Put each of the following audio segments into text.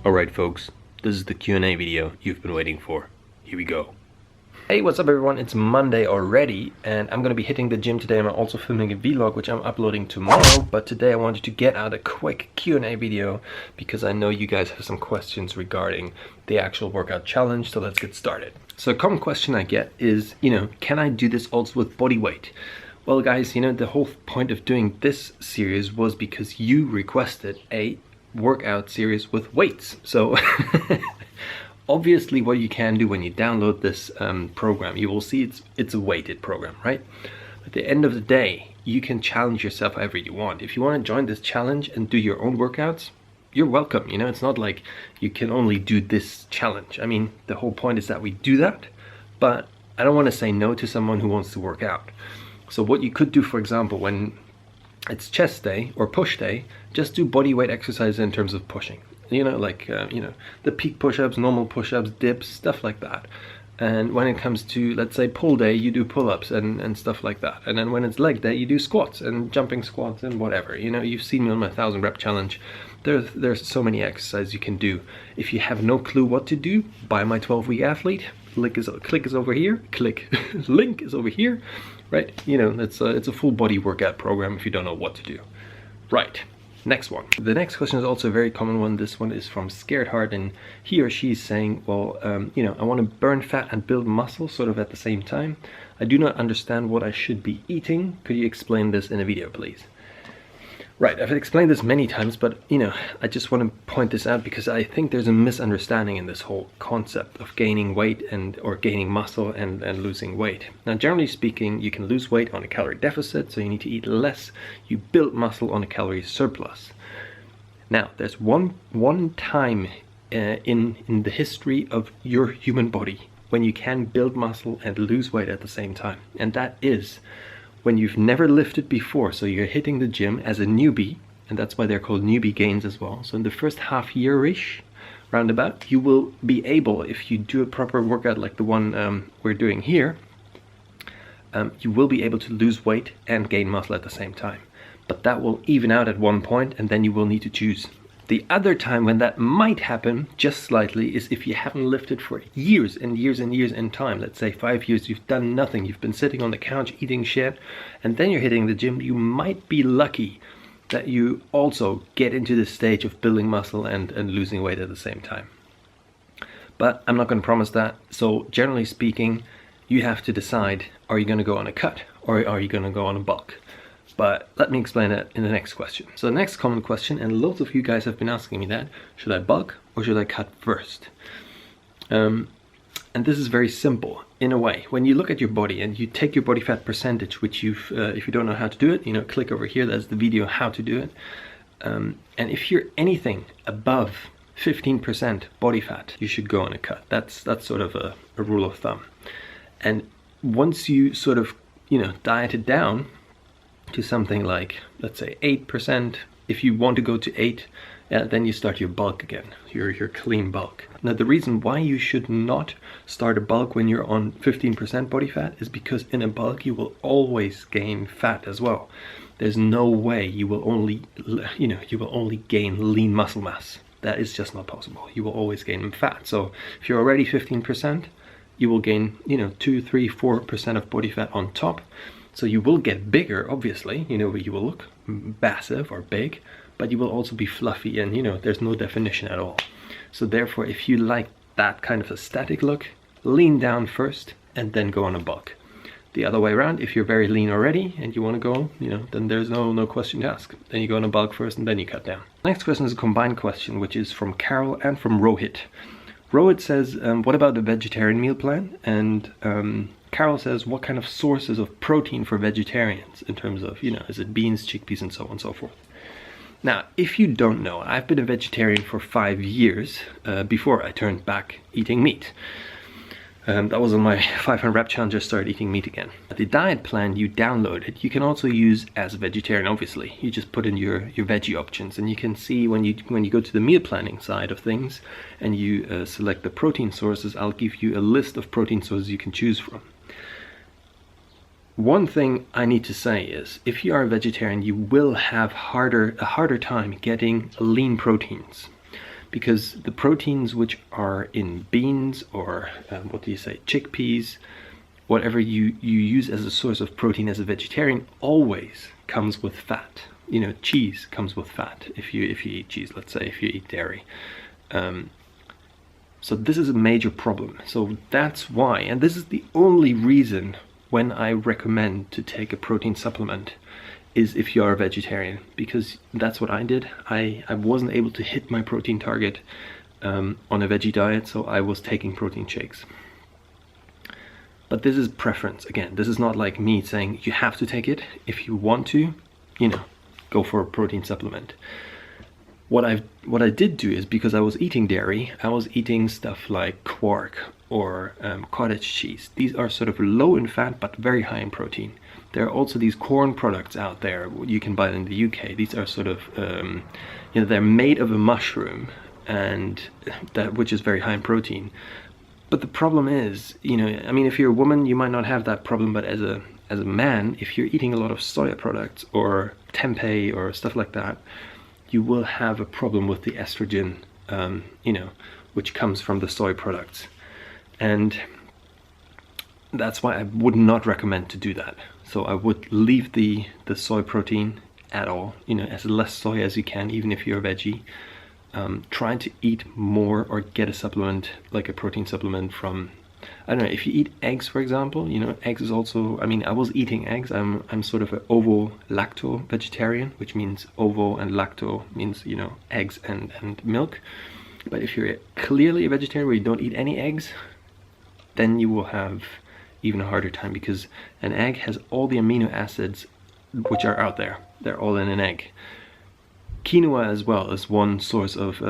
Alright folks, this is the Q&A video you've been waiting for. Here we go. Hey, what's up everyone? It's Monday already and I'm gonna be hitting the gym today. I'm also filming a vlog which I'm uploading tomorrow, but today I wanted to get out a quick Q&A video because I know you guys have some questions regarding the actual workout challenge, so let's get started. So a common question I get is, can I do this also with body weight? Well guys, the whole point of doing this series was because you requested a workout series with weights. So obviously what you can do when you download this program, you will see it's a weighted program, right? At the end of the day, you can challenge yourself however you want. If you want to join this challenge and do your own workouts, you're welcome. It's not like you can only do this challenge. I mean, the whole point is that we do that, but I don't want to say no to someone who wants to work out. So what you could do, for example, when it's chest day or push day, just do body weight exercises in terms of pushing. The peak push-ups, normal push-ups, dips, stuff like that. And when it comes to, let's say, pull day, you do pull-ups and stuff like that. And then when it's leg day, you do squats and jumping squats and whatever. You've seen me on my 1000 rep challenge. There's so many exercises you can do. If you have no clue what to do, buy my 12-week athlete. Click is over here. Link is over here. Right? It's a full body workout program if you don't know what to do. Right. Next one. The next question is also a very common one. This one is from Scared Heart, and he or she is saying, well, I want to burn fat and build muscle sort of at the same time. I do not understand what I should be eating. Could you explain this in a video, please? Right, I've explained this many times, but I just want to point this out because I think there's a misunderstanding in this whole concept of gaining weight or gaining muscle and losing weight. Now, generally speaking, you can lose weight on a calorie deficit, so you need to eat less. You build muscle on a calorie surplus. Now, there's one time in the history of your human body when you can build muscle and lose weight at the same time, and that is when you've never lifted before. So you're hitting the gym as a newbie, and that's why they're called newbie gains as well. So in the first half year-ish, roundabout, you will be able, if you do a proper workout like the one we're doing here, you will be able to lose weight and gain muscle at the same time. But that will even out at one point, and then you will need to choose. The other time when that might happen, just slightly, is if you haven't lifted for years and years and years in time. Let's say 5 years, you've done nothing. You've been sitting on the couch eating shit, and then you're hitting the gym. You might be lucky that you also get into the stage of building muscle and losing weight at the same time. But I'm not going to promise that. So generally speaking, you have to decide, are you going to go on a cut or are you going to go on a bulk? But let me explain it in the next question. So the next common question, and lots of you guys have been asking me that, should I bulk or should I cut first? And this is very simple in a way. When you look at your body and you take your body fat percentage, which if you don't know how to do it, click over here, that's the video how to do it. And if you're anything above 15% body fat, you should go on a cut. That's sort of a rule of thumb. And once you sort of, diet it down to something like, let's say 8%. If you want to go to 8, then you start your bulk again, your clean bulk. Now the reason why you should not start a bulk when you're on 15% body fat is because in a bulk you will always gain fat as well. There's no way you will only gain lean muscle mass. That is just not possible. You will always gain fat. So if you're already 15%, you will gain 2, 3, 4% of body fat on top. So you will get bigger, obviously, you will look massive or big, but you will also be fluffy and, there's no definition at all. So therefore, if you like that kind of a static look, lean down first and then go on a bulk. The other way around, if you're very lean already and you want to go, then there's no question to ask. Then you go on a bulk first and then you cut down. Next question is a combined question, which is from Carol and from Rohit. Rohit says, what about the vegetarian meal plan? And Carol says, what kind of sources of protein for vegetarians in terms of, is it beans, chickpeas, and so on and so forth? Now, if you don't know, I've been a vegetarian for 5 years before I turned back eating meat. That was on my 500 rep challenge. I started eating meat again. The diet plan you downloaded, you can also use as a vegetarian, obviously. You just put in your veggie options, and you can see when you go to the meal planning side of things and you select the protein sources, I'll give you a list of protein sources you can choose from. One thing I need to say is, if you are a vegetarian, you will have a harder time getting lean proteins. because the proteins which are in beans or chickpeas, whatever you use as a source of protein as a vegetarian, always comes with fat. You know, cheese comes with fat if you eat cheese, let's say, if you eat dairy. So this is a major problem. So that's why, and this is the only reason when I recommend to take a protein supplement, is if you are a vegetarian, because that's what I did. I wasn't able to hit my protein target on a veggie diet, so I was taking protein shakes. But this is preference. Again, this is not like me saying you have to take it. If you want to, you know, go for a protein supplement. What I did do is, because I was eating dairy, I was eating stuff like quark or cottage cheese. These are sort of low in fat but very high in protein. There are also these corn products out there you can buy in the UK. These are sort of, you know, they're made of a mushroom, and which is very high in protein. But the problem is, you know, I mean, if you're a woman, you might not have that problem, but as a man, if you're eating a lot of soya products or tempeh or stuff like that, you will have a problem with the estrogen, you know, which comes from the soy products. And that's why I would not recommend to do that. So I would leave the soy protein at all, you know, as less soy as you can, even if you're a veggie. Try to eat more or get a supplement, like a protein supplement from, I don't know, if you eat eggs, for example, you know, eggs is also, I mean, I was eating eggs. I'm sort of an ovo-lacto vegetarian, which means ovo and lacto means, you know, eggs and milk. But if you're clearly a vegetarian where you don't eat any eggs, then you will have even a harder time, because an egg has all the amino acids which are out there. They're all in an egg. Quinoa as well is one source of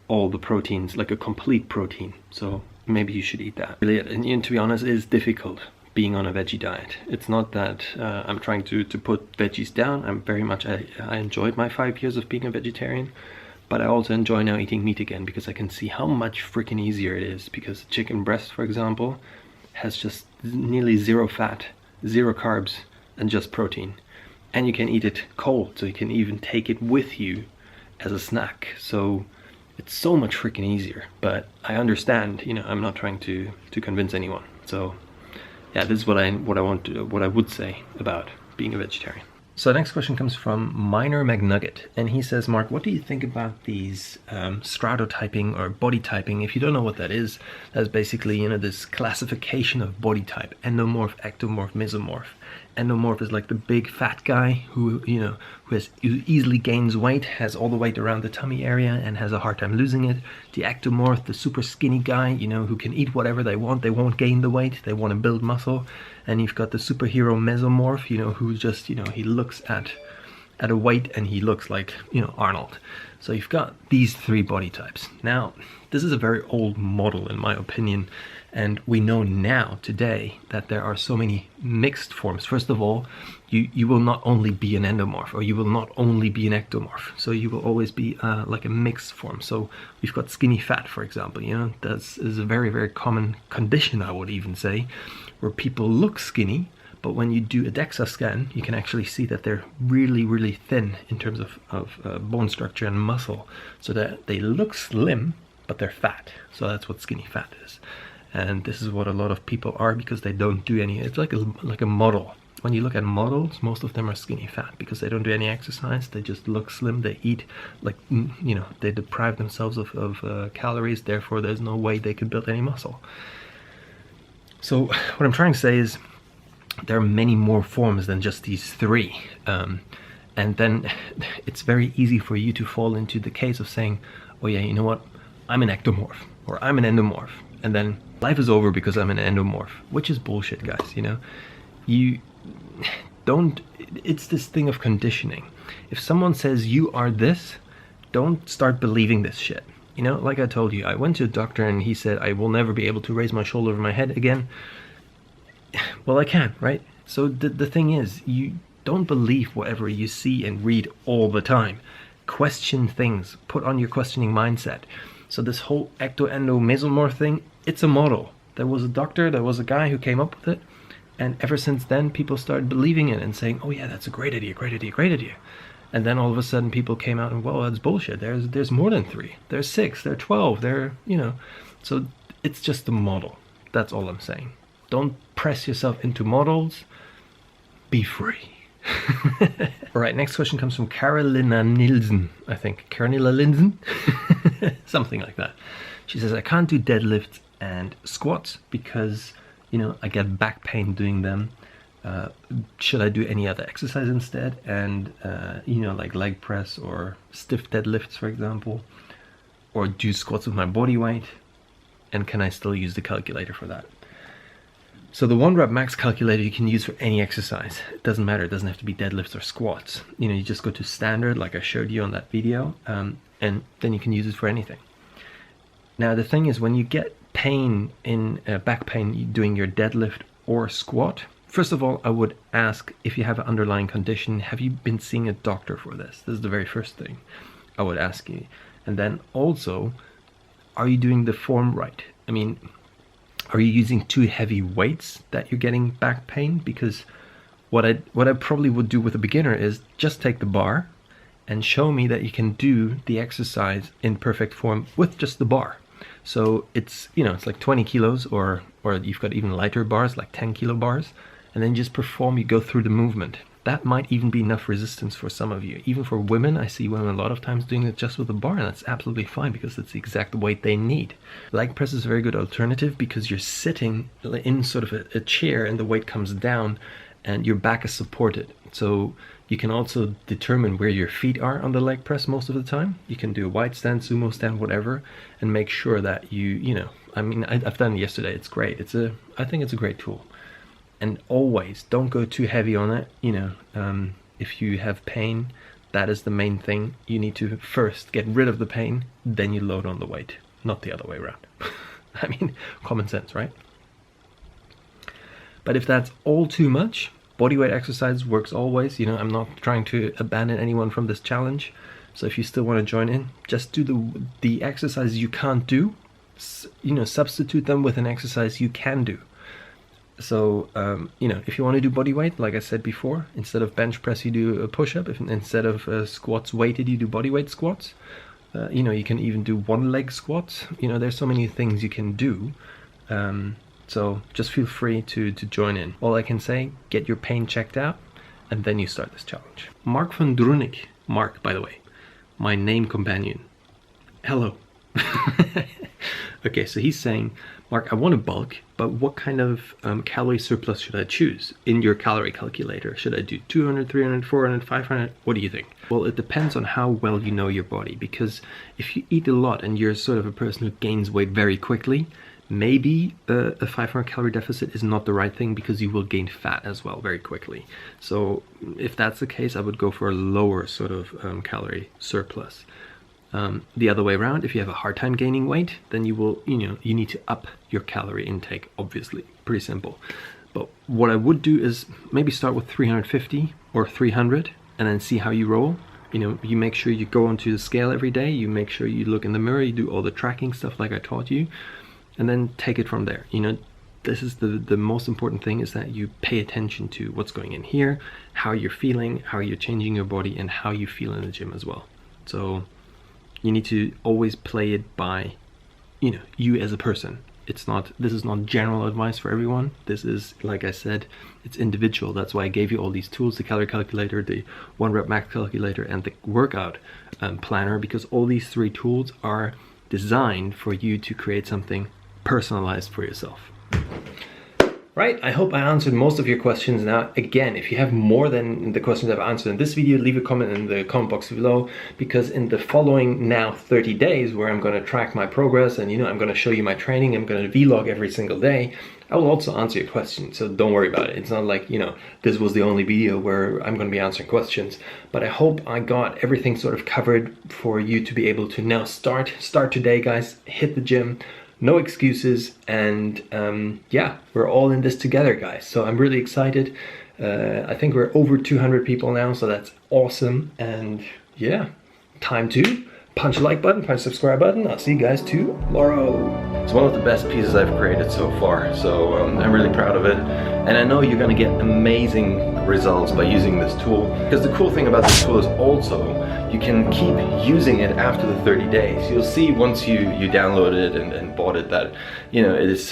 all the proteins, like a complete protein. So maybe you should eat that. Really, and to be honest, it is difficult being on a veggie diet. It's not that I'm trying to put veggies down. I'm very much, I enjoyed my 5 years of being a vegetarian, but I also enjoy now eating meat again, because I can see how much freaking easier it is. Because chicken breast, for example, has just nearly zero fat, zero carbs, and just protein. And you can eat it cold, so you can even take it with you as a snack. So it's so much freaking easier. But I understand, you know, I'm not trying to convince anyone. So yeah, this is what I would say about being a vegetarian. So the next question comes from Minor McNugget, and he says, Mark, what do you think about these stratotyping or body typing? If you don't know what that is, that's basically, you know, this classification of body type: endomorph, ectomorph, mesomorph. Endomorph is like the big fat guy who, you know, who easily gains weight, has all the weight around the tummy area and has a hard time losing it. The ectomorph, the super skinny guy, you know, who can eat whatever they want. They won't gain the weight. They want to build muscle. And you've got the superhero mesomorph, you know, who just, you know, he looks at a weight and he looks like, you know, Arnold. So you've got these three body types. Now, this is a very old model in my opinion. And we know now, today, that there are so many mixed forms. First of all, you will not only be an endomorph, or you will not only be an ectomorph. So you will always be like a mixed form. So we've got skinny fat, for example. You know, that is a very, very common condition, I would even say, where people look skinny, but when you do a DEXA scan, you can actually see that they're really, really thin in terms of bone structure and muscle, so that they look slim, but they're fat. So that's what skinny fat is. And this is what a lot of people are, because they don't do any, it's like a model. When you look at models, most of them are skinny fat because they don't do any exercise. They just look slim. They eat like, you know, they deprive themselves of calories. Therefore, there's no way they could build any muscle. So what I'm trying to say is there are many more forms than just these three. And then it's very easy for you to fall into the case of saying, oh yeah, you know what, I'm an ectomorph or I'm an endomorph. And then life is over because I'm an endomorph, which is bullshit, guys. You know, you don't, it's this thing of conditioning. If someone says you are this, don't start believing this shit. You know, like I told you, I went to a doctor and he said I will never be able to raise my shoulder over my head again. Well, I can, right? So the thing is, you don't believe whatever you see and read all the time. Question things, put on your questioning mindset. So this whole ecto-endo-mesomorph thing, it's a model. There was a doctor, there was a guy who came up with it, and ever since then people started believing it and saying, oh yeah, that's a great idea, great idea, great idea. And then all of a sudden people came out and, well, that's bullshit. There's more than 3. There's 6. There's 12. So it's just a model. That's all I'm saying. Don't press yourself into models. Be free. All right, next question comes from Carolina Nilsen, I think. Carolina Nilsen? Something like that. She says, I can't do deadlifts and squats because, I get back pain doing them. Should I do any other exercise instead? And, like leg press or stiff deadlifts, for example, or do squats with my body weight? And can I still use the calculator for that? So the 1 rep max calculator you can use for any exercise. It doesn't matter. It doesn't have to be deadlifts or squats. You just go to standard, like I showed you on that video, and then you can use it for anything. Now the thing is, when you get pain in back pain doing your deadlift or squat, first of all, I would ask, if you have an underlying condition, have you been seeing a doctor for this? This is the very first thing I would ask you. And then also, are you doing the form right? I mean, are you using too heavy weights that you're getting back pain? Because what I probably would do with a beginner is just take the bar and show me that you can do the exercise in perfect form with just the bar. So it's like 20 kilos, or you've got even lighter bars, like 10 kilo bars, and then just perform. You go through the movement. That might even be enough resistance for some of you. Even for women, I see women a lot of times doing it just with a bar, and that's absolutely fine because it's the exact weight they need. Leg press is a very good alternative because you're sitting in sort of a chair and the weight comes down and your back is supported. So you can also determine where your feet are on the leg press most of the time. You can do a wide stand, sumo stand, whatever, and make sure that I've done it yesterday. It's great. I think it's a great tool. And always don't go too heavy on it. If you have pain, that is the main thing. You need to first get rid of the pain, then you load on the weight, not the other way around. I mean, common sense, right? But if that's all too much, bodyweight exercise works always. I'm not trying to abandon anyone from this challenge. So if you still want to join in, just do the exercises you can't do. Substitute them with an exercise you can do. So, if you want to do body weight, like I said before, instead of bench press, you do a push-up. Instead of squats weighted, you do body weight squats. You can even do one leg squats. There's so many things you can do. So just feel free to join in. All I can say, get your pain checked out, and then you start this challenge. Marc van Drunik, Marc, by the way, my name companion. Hello. Okay, so he's saying, Marc, I want to bulk, but what kind of calorie surplus should I choose in your calorie calculator? Should I do 200, 300, 400, 500? What do you think? Well, it depends on how well you know your body, because if you eat a lot and you're sort of a person who gains weight very quickly, maybe a 500 calorie deficit is not the right thing because you will gain fat as well very quickly. So if that's the case, I would go for a lower sort of calorie surplus. The other way around, if you have a hard time gaining weight, then you need to up your calorie intake, obviously. Pretty simple. But what I would do is maybe start with 350 or 300 and then see how you roll. You make sure you go onto the scale every day, you make sure you look in the mirror, you do all the tracking stuff like I taught you, and then take it from there. This is the most important thing, is that you pay attention to what's going in here, how you're feeling, how you're changing your body, and how you feel in the gym as well. So you need to always play it by, you as a person. This is not general advice for everyone. This is, like I said, it's individual. That's why I gave you all these tools, the calorie calculator, the 1 rep max calculator, and the workout planner, because all these 3 tools are designed for you to create something personalized for yourself. Right, I hope I answered most of your questions. Now, again, if you have more than the questions I've answered in this video, leave a comment in the comment box below, because in the following now 30 days, where I'm going to track my progress and I'm going to show you my training, I'm going to vlog every single day, I will also answer your questions, so don't worry about it. It's not like, this was the only video where I'm going to be answering questions, but I hope I got everything sort of covered for you to be able to now start today, guys. Hit the gym. No excuses, and yeah, we're all in this together, guys. So I'm really excited. I think we're over 200 people now, so that's awesome. And yeah, time to punch the like button, punch the subscribe button. I'll see you guys tomorrow. It's one of the best pieces I've created so far, so I'm really proud of it. And I know you're gonna get amazing results by using this tool, because the cool thing about this tool is also you can keep using it after the 30 days. You'll see once you download it and bought it that, you know, it is